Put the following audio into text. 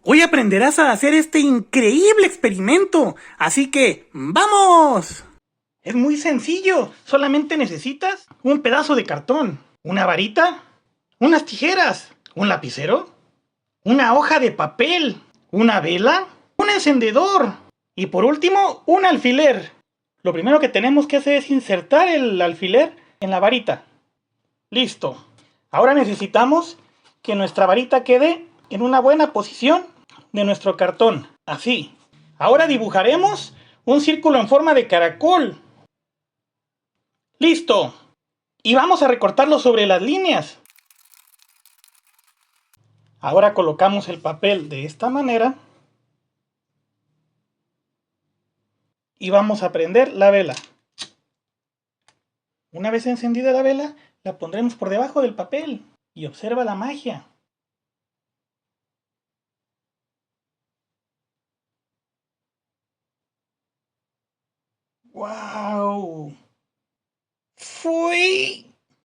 Hoy aprenderás a hacer este increíble experimento, así que ¡vamos! Es muy sencillo, solamente necesitas un pedazo de cartón, una varita, unas tijeras, un lapicero, una hoja de papel, una vela, un encendedor y por último un alfiler. Lo primero que tenemos que hacer es insertar el alfiler en la varita. Listo. Ahora necesitamos que nuestra varita quede en una buena posición de nuestro cartón. Así. Ahora dibujaremos un círculo en forma de caracol. ¡Listo! Y vamos a recortarlo sobre las líneas. Ahora colocamos el papel de esta manera. Y vamos a prender la vela. Una vez encendida la vela, la pondremos por debajo del papel. Y observa la magia. ¡Wow! ¡Fui!